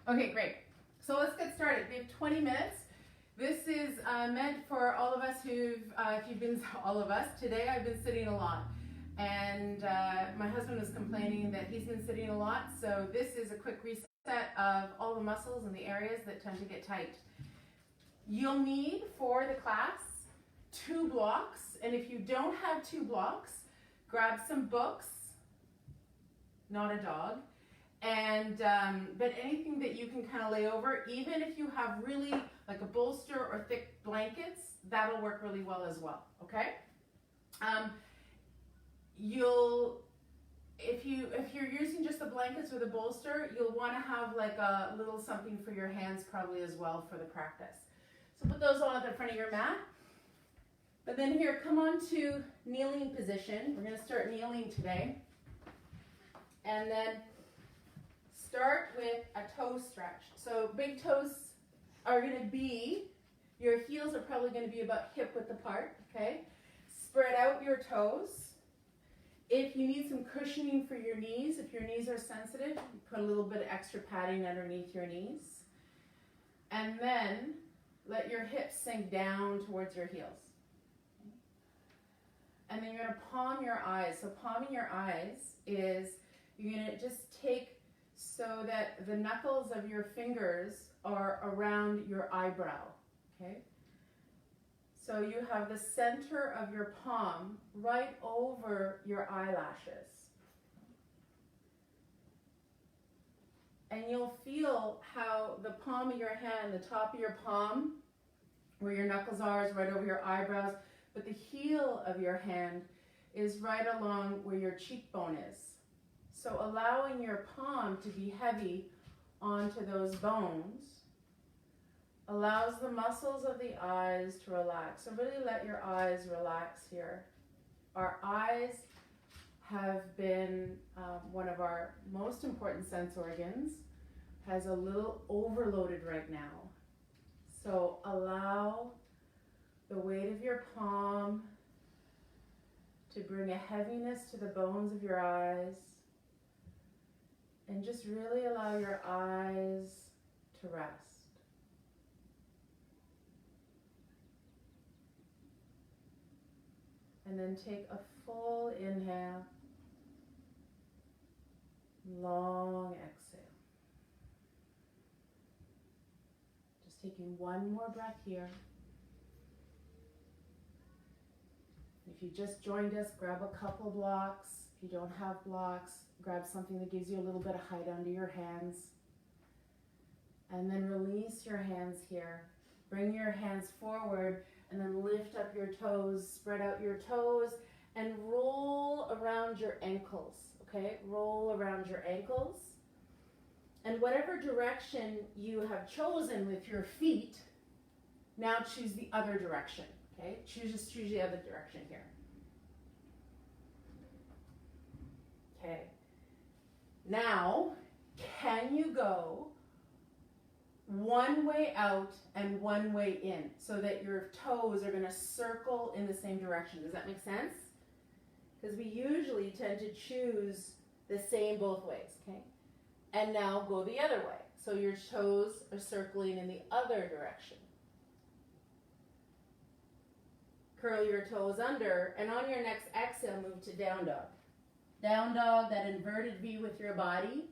Okay, great. So let's get started. We have 20 minutes. This is meant for all of us if you've been, all of us, today I've been sitting a lot. And my husband was complaining that he's been sitting a lot. So this is a quick reset of all the muscles and the areas that tend to get tight. You'll need, for the class, 2 blocks. And if you don't have 2 blocks, grab some books, not a dog. And but anything that you can kind of lay over, even if you have really like a bolster or thick blankets, that'll work really well as well. Okay. If you're using just the blankets or the bolster, you'll want to have like a little something for your hands probably as well for the practice. So put those on at the front of your mat. But then here, come on to kneeling position. We're going to start kneeling today. And then start with a toe stretch. So big toes are going to be, your heels are probably going to be about hip width apart, okay? Spread out your toes. If you need some cushioning for your knees, if your knees are sensitive, you put a little bit of extra padding underneath your knees. And then let your hips sink down towards your heels. And then you're going to palm your eyes. So palming your eyes is, you're going to just take so that the knuckles of your fingers are around your eyebrow, okay? So you have the center of your palm right over your eyelashes. And you'll feel how the palm of your hand, the top of your palm, where your knuckles are, is right over your eyebrows, but the heel of your hand is right along where your cheekbone is. So allowing your palm to be heavy onto those bones allows the muscles of the eyes to relax. So really let your eyes relax here. Our eyes have been one of our most important sense organs, has a little overloaded right now. So allow the weight of your palm to bring a heaviness to the bones of your eyes. And just really allow your eyes to rest. And then take a full inhale, long exhale. Just taking one more breath here. If you just joined us, grab a couple blocks. If you don't have blocks, grab something that gives you a little bit of height under your hands. And then release your hands here. Bring your hands forward and then lift up your toes, spread out your toes, and roll around your ankles, okay? Roll around your ankles. And whatever direction you have chosen with your feet, now choose the other direction, okay? Just choose the other direction here. Okay. Now, can you go one way out and one way in so that your toes are going to circle in the same direction? Does that make sense? Because we usually tend to choose the same both ways, okay? And now go the other way. So your toes are circling in the other direction. Curl your toes under, and on your next exhale, move to down dog. Down dog, that inverted V with your body.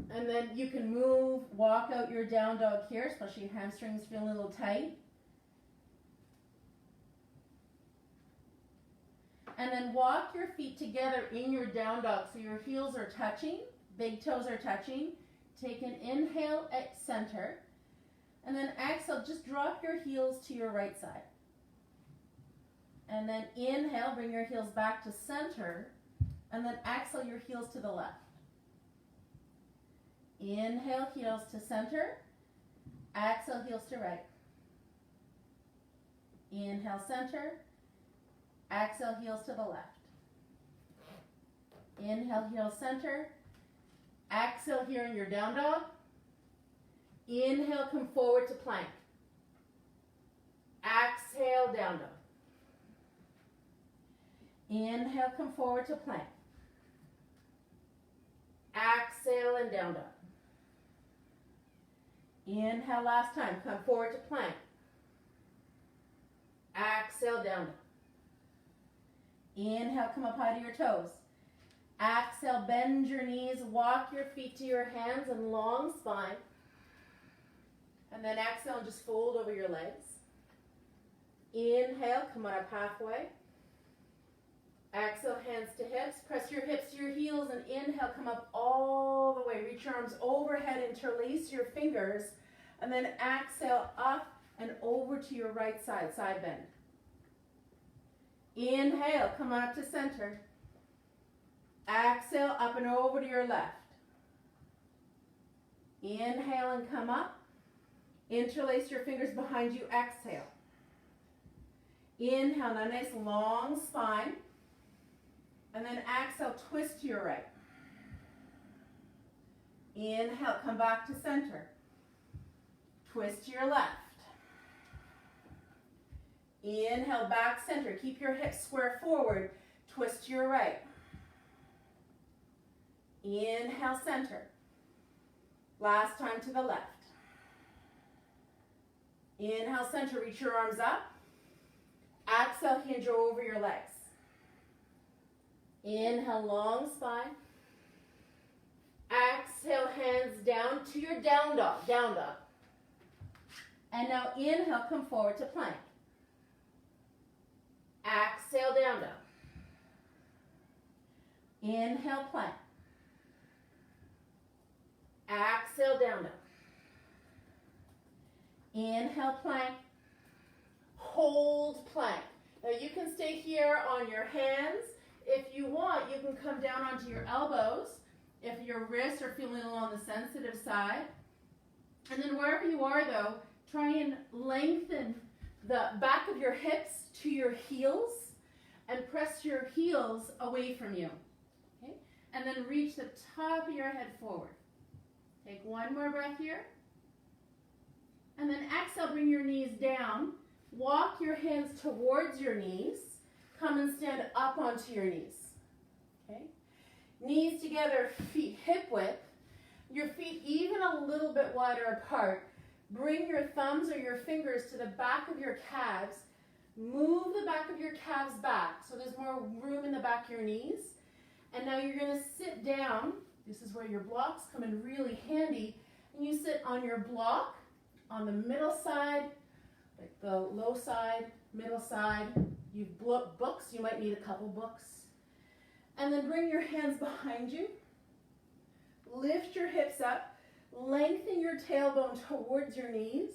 And then you can move, walk out your down dog here, especially your hamstrings feel a little tight. And then walk your feet together in your down dog so your heels are touching, big toes are touching. Take an inhale at center. And then exhale, just drop your heels to your right side. And then inhale, bring your heels back to center. And then exhale your heels to the left. Inhale, heels to center. Exhale, heels to right. Inhale, center. Exhale, heels to the left. Inhale, heels center. Exhale here in your down dog. Inhale, come forward to plank. Exhale, down dog. Inhale, come forward to plank. Exhale. and down dog. Inhale last time. Come forward to plank. Exhale, down dog. Inhale, come up high to your toes. Exhale, bend your knees, walk your feet to your hands and long spine. And then exhale and just fold over your legs. Inhale, come on up halfway. Exhale, hands to hips. Press your hips to your heels and inhale, come up all the way. Reach your arms overhead, interlace your fingers. And then exhale, up and over to your right side, side bend. Inhale, come on up to center. Exhale, up and over to your left. Inhale and come up. Interlace your fingers behind you. Exhale. Inhale, now nice long spine. And then exhale, twist to your right. Inhale, come back to center. Twist to your left. Inhale, back center. Keep your hips square forward. Twist to your right. Inhale, center. Last time to the left. Inhale, center. Reach your arms up. Exhale, hinge over your legs. Inhale, long spine. Exhale, hands down to your down dog. Down dog. And now inhale, come forward to plank. Exhale, down dog. Inhale, plank. Exhale, down dog. Inhale, plank. Hold plank. Now you can stay here on your hands. If you want, you can come down onto your elbows if your wrists are feeling a little on the sensitive side. And then wherever you are though, try and lengthen the back of your hips to your heels and press your heels away from you. Okay? And then reach the top of your head forward. Take one more breath here. And then exhale, bring your knees down. Walk your hands towards your knees. Come and stand up onto your knees. Okay? Knees together, feet hip width. Your feet even a little bit wider apart. Bring your thumbs or your fingers to the back of your calves. Move the back of your calves back so there's more room in the back of your knees. And now you're going to sit down. This is where your blocks come in really handy. And you sit on your block on the middle side, like the low side, middle side. You've books, you might need a couple books. And then bring your hands behind you. Lift your hips up. Lengthen your tailbone towards your knees.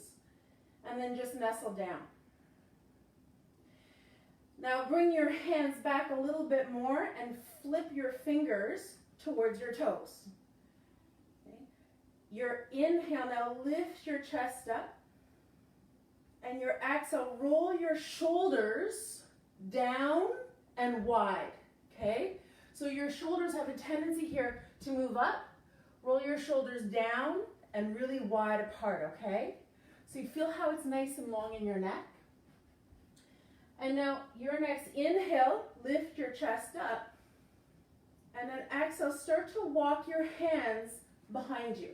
And then just nestle down. Now bring your hands back a little bit more and flip your fingers towards your toes. Okay. Your inhale, now lift your chest up. And your exhale, roll your shoulders down and wide, okay? So your shoulders have a tendency here to move up. Roll your shoulders down and really wide apart, okay? So you feel how it's nice and long in your neck. And now your next inhale, lift your chest up. And then exhale, start to walk your hands behind you,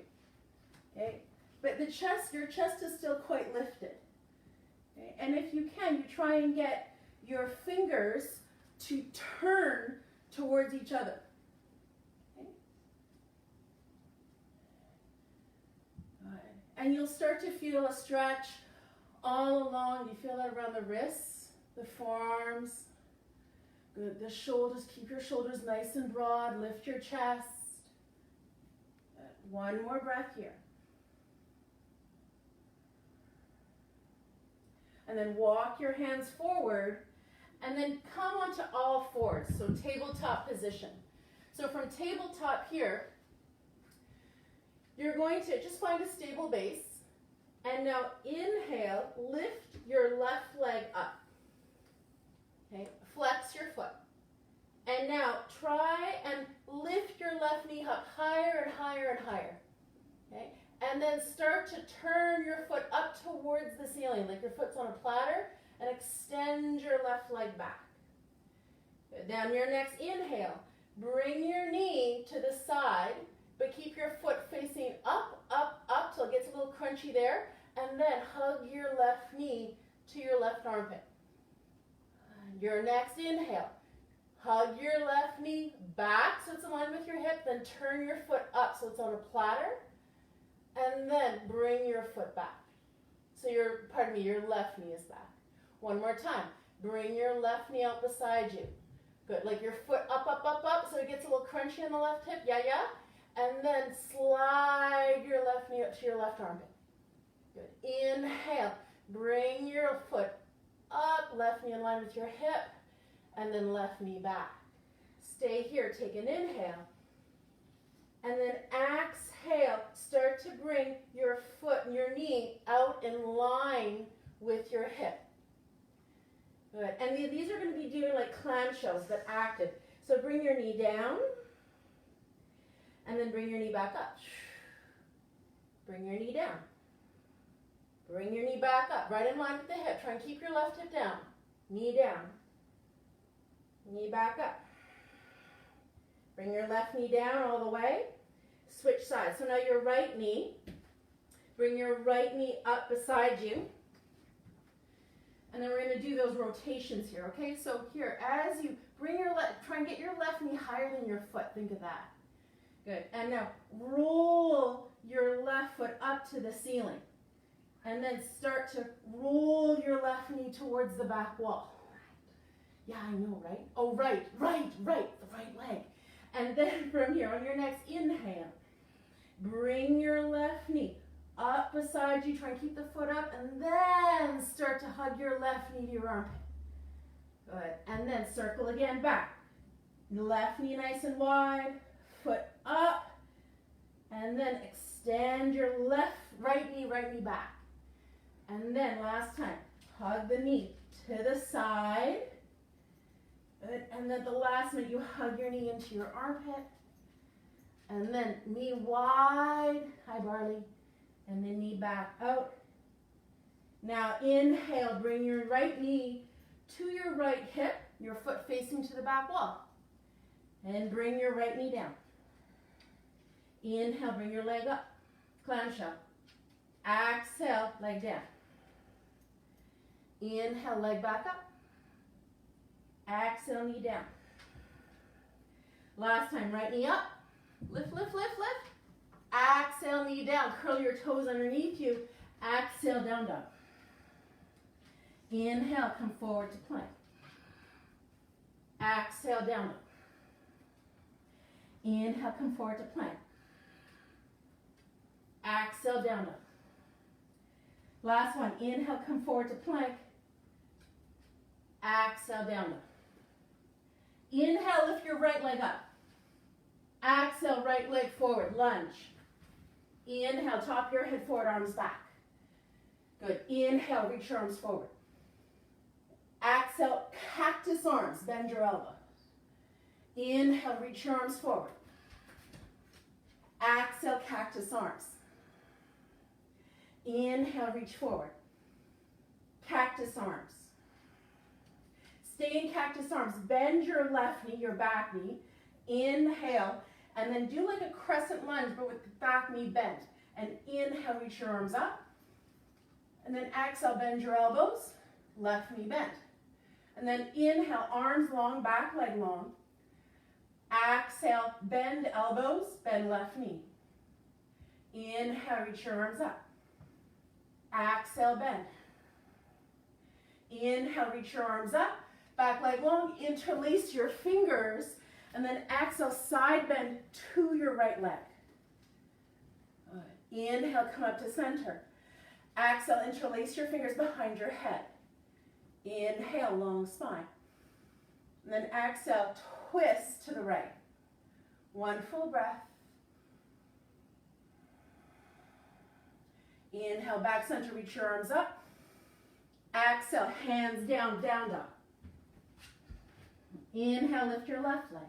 okay? But the chest, your chest is still quite lifted. Okay? And if you can, you try and get your fingers to turn towards each other. Okay? Good. And you'll start to feel a stretch all along. You feel that around the wrists, the forearms. Good. The shoulders, keep your shoulders nice and broad. Lift your chest. Good. One more breath here. And then walk your hands forward and then come onto all fours. So tabletop position. So from tabletop here, you're going to just find a stable base. And now inhale, lift your left leg up. Okay, flex your foot. And now try and lift your left knee up higher and higher and higher. Okay? And then start to turn your foot up towards the ceiling, like your foot's on a platter, and extend your left leg back. Good. Now your next inhale, bring your knee to the side, but keep your foot crunchy there. And then hug your left knee to your left armpit. Your next inhale. Hug your left knee back so it's aligned with your hip. Then turn your foot up so it's on a platter. And then bring your foot back. So your left knee is back. One more time. Bring your left knee out beside you. Good. Like your foot up, up, up, up so it gets a little crunchy on the left hip. Yeah, yeah. And then slide your left knee up to your left armpit. Good. Inhale. Bring your foot up, left knee in line with your hip, and then left knee back. Stay here. Take an inhale. And then exhale. Start to bring your foot and your knee out in line with your hip. Good. And these are going to be doing like clamshells, but active. So bring your knee down, and then bring your knee back up. Bring your knee down. Bring your knee back up, right in line with the hip. Try and keep your left hip down. Knee down. Knee back up. Bring your left knee down all the way. Switch sides. So now your right knee. Bring your right knee up beside you. And then we're going to do those rotations here, okay? So here, as you bring your try and get your left knee higher than your foot. Think of that. Good. And now roll your left foot up to the ceiling. And then start to roll your left knee towards the back wall. Yeah, I know, right? Oh, right, the right leg. And then from here, on your next inhale, bring your left knee up beside you. Try and keep the foot up, and then start to hug your left knee to your armpit. Good. And then circle again back. Left knee nice and wide, foot up, and then extend your right knee back. And then last time, hug the knee to the side. Good. And then the last minute, you hug your knee into your armpit. And then knee wide, hi Barley. And then knee back out. Now inhale, bring your right knee to your right hip, your foot facing to the back wall. And bring your right knee down. Inhale, bring your leg up, clamshell. Exhale, leg down. Inhale, leg back up. Exhale, knee down. Last time, right knee up. Lift, lift, lift, lift. Exhale, knee down. Curl your toes underneath you. Exhale, down dog. Inhale, come forward to plank. Exhale, down dog. Inhale, come forward to plank. Exhale, down dog. Last one. Inhale, come forward to plank. Exhale, down dog. Inhale, lift your right leg up. Exhale, right leg forward, lunge. Inhale, top your head forward, arms back. Good. Inhale, reach your arms forward. Exhale, cactus arms, bend your elbows. Inhale, reach your arms forward. Exhale, cactus arms. Inhale, reach forward. Cactus arms. Stay in cactus arms. Bend your left knee, your back knee. Inhale, and then do like a crescent lunge, but with the back knee bent. And inhale, reach your arms up. And then exhale, bend your elbows, left knee bent. And then inhale, arms long, back leg long. Exhale, bend elbows, bend left knee. Inhale, reach your arms up. Exhale, bend. Inhale, reach your arms up, back leg long, interlace your fingers, and then exhale, side bend to your right leg. Good. Inhale, come up to center. Exhale, interlace your fingers behind your head. Inhale, long spine. And then exhale, twist to the right. One full breath. Inhale, back center, reach your arms up. Exhale, hands down, down dog. Inhale, lift your left leg.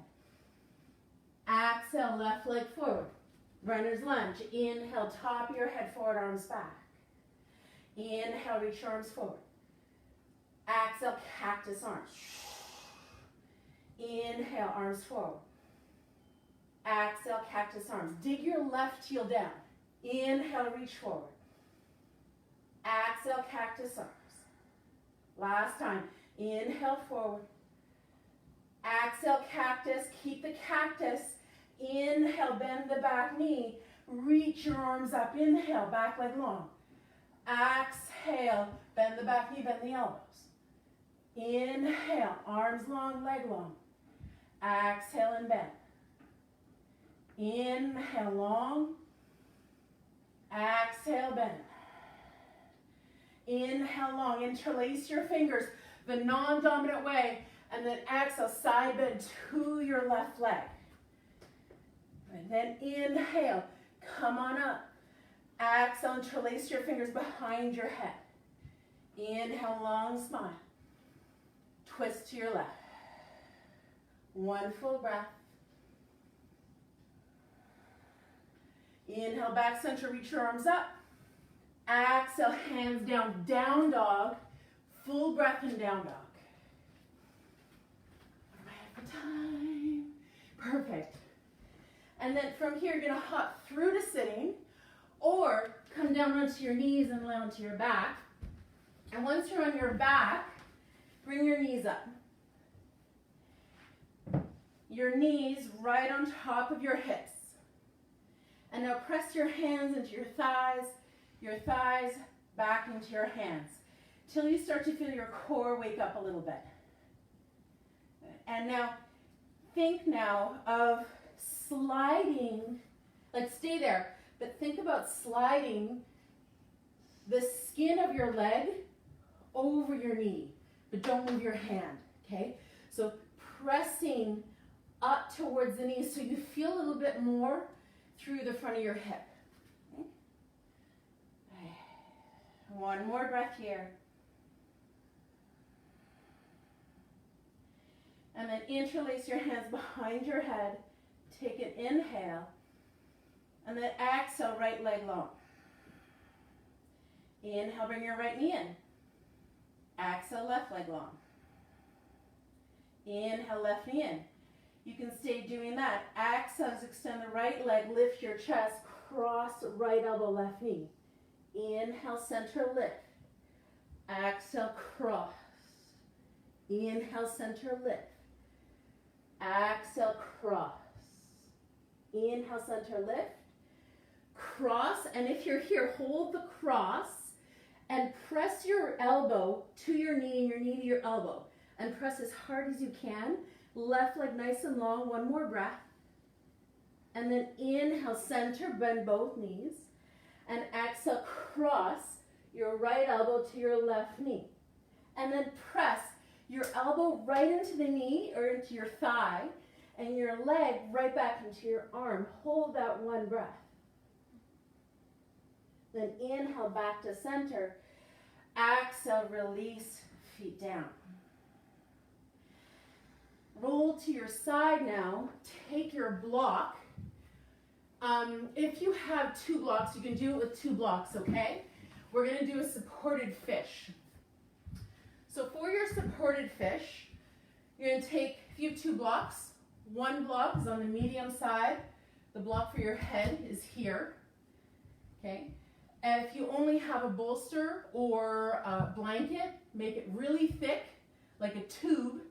Exhale, left leg forward. Runner's lunge. Inhale, top your head forward, arms back. Inhale, reach your arms forward. Exhale, cactus arms. Inhale, arms forward. Exhale, cactus arms. Dig your left heel down. Inhale, reach forward. Exhale, cactus arms. Last time. Inhale, forward. Exhale, cactus. Keep the cactus. Inhale, bend the back knee. Reach your arms up. Inhale, back leg long. Exhale, bend the back knee, bend the elbows. Inhale, arms long, leg long. Exhale and bend. Inhale, long. Exhale, bend. Inhale, long. Interlace your fingers the non-dominant way. And then exhale, side bend to your left leg. And then inhale, come on up. Exhale, interlace your fingers behind your head. Inhale, long spine. Twist to your left. One full breath. Inhale, back center, reach your arms up. Exhale, hands down, down dog. Full breath in down dog. Time. Perfect. And then from here, you're going to hop through to sitting or come down onto your knees and lay onto your back. And once you're on your back, bring your knees up. Your knees right on top of your hips. And now press your hands into your thighs back into your hands, till you start to feel your core wake up a little bit. And now, think now of sliding, like stay there, but think about sliding the skin of your leg over your knee, but don't move your hand, okay? So pressing up towards the knee so you feel a little bit more through the front of your hip. Okay? One more breath here. And then interlace your hands behind your head. Take an inhale. And then exhale, right leg long. Inhale, bring your right knee in. Exhale, left leg long. Inhale, left knee in. You can stay doing that. Exhale, extend the right leg, lift your chest, cross right elbow, left knee. Inhale, center, lift. Exhale, cross. Inhale, center, lift. Exhale, cross. Inhale, center, lift. Cross, and if you're here, hold the cross and press your elbow to your knee and your knee to your elbow. And press as hard as you can. Left leg nice and long, one more breath. And then inhale, center, bend both knees. And exhale, cross your right elbow to your left knee. And then press your elbow right into the knee or into your thigh, and your leg right back into your arm. Hold that one breath. Then inhale back to center. Exhale, release, feet down. Roll to your side now. Take your block. If you have 2 blocks, you can do it with 2 blocks, okay? We're going to do a supported fish. So for your supported fish, you're going to take, if you have 2 blocks, 1 block is on the medium side. The block for your head is here, okay? And if you only have a bolster or a blanket, make it really thick, like a tube,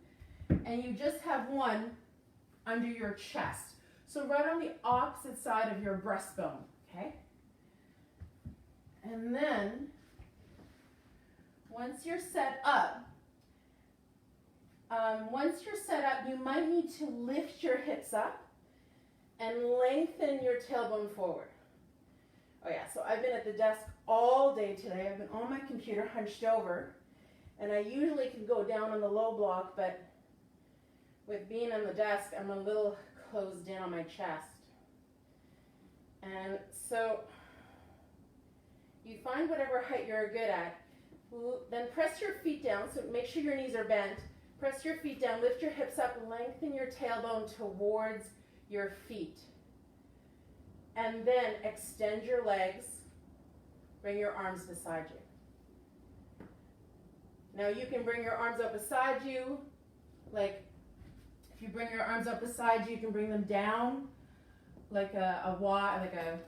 and you just have 1 under your chest. So right on the opposite side of your breastbone, okay? And then, once you're set up, you might need to lift your hips up and lengthen your tailbone forward. Oh yeah, so I've been at the desk all day today. I've been on my computer hunched over, and I usually can go down on the low block, but with being on the desk, I'm a little closed in on my chest. And so you find whatever height you're good at, then press your feet down, so make sure your knees are bent. Press your feet down, lift your hips up, lengthen your tailbone towards your feet. And then extend your legs, bring your arms beside you. Now you can bring your arms up beside you, like if you bring your arms up beside you, you can bring them down like a Y, like a,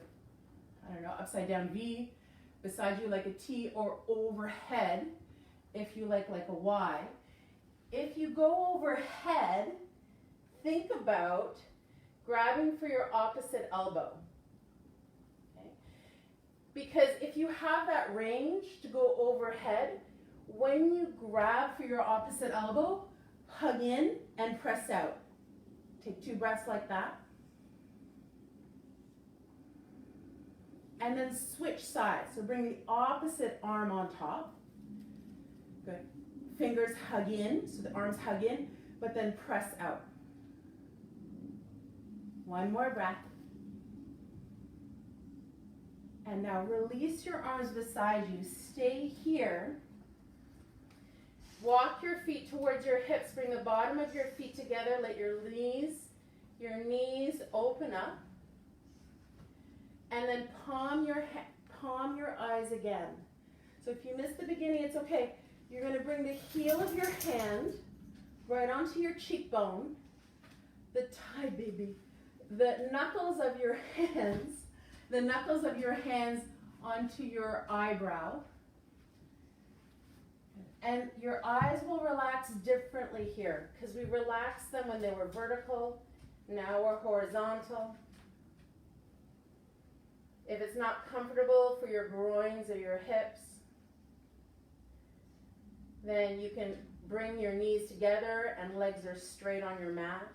I don't know, upside down V. beside you like a T, or overhead if you like a Y. If you go overhead, think about grabbing for your opposite elbow. Okay? Because if you have that range to go overhead, when you grab for your opposite elbow, hug in and press out. Take 2 breaths like that. And then switch sides. So bring the opposite arm on top. Good. Fingers hug in, so the arms hug in, but then press out. 1 more breath. And now release your arms beside you. Stay here. Walk your feet towards your hips. Bring the bottom of your feet together. Let your knees open up. And then palm your eyes again. So if you missed the beginning, it's okay. You're going to bring the heel of your hand right onto your cheekbone. The knuckles of your hands onto your eyebrow. And your eyes will relax differently here because we relaxed them when they were vertical. Now we're horizontal. If it's not comfortable for your groins or your hips, then you can bring your knees together and legs are straight on your mat.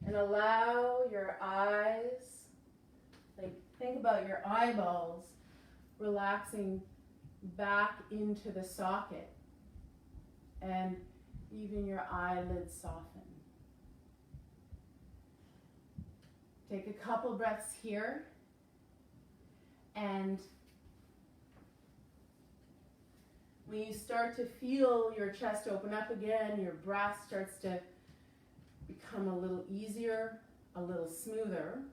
And allow your eyes, think about your eyeballs relaxing back into the socket, and even your eyelids soften. Take a couple breaths here, and when you start to feel your chest open up again, your breath starts to become a little easier, a little smoother,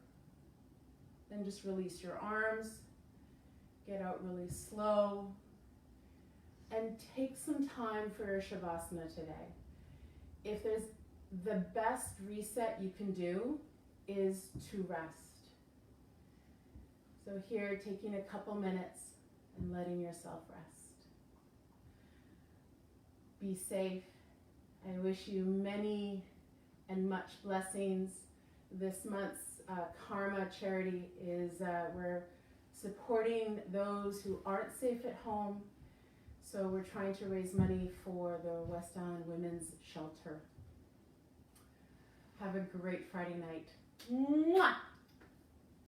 then just release your arms. Get out really slow, and take some time for your Shavasana today. If there's the best reset you can do is to rest. So here, taking a couple minutes and letting yourself rest. Be safe. I wish you many and much blessings. This month's Karma charity is we're supporting those who aren't safe at home. So we're trying to raise money for the West Island Women's Shelter. Have a great Friday night.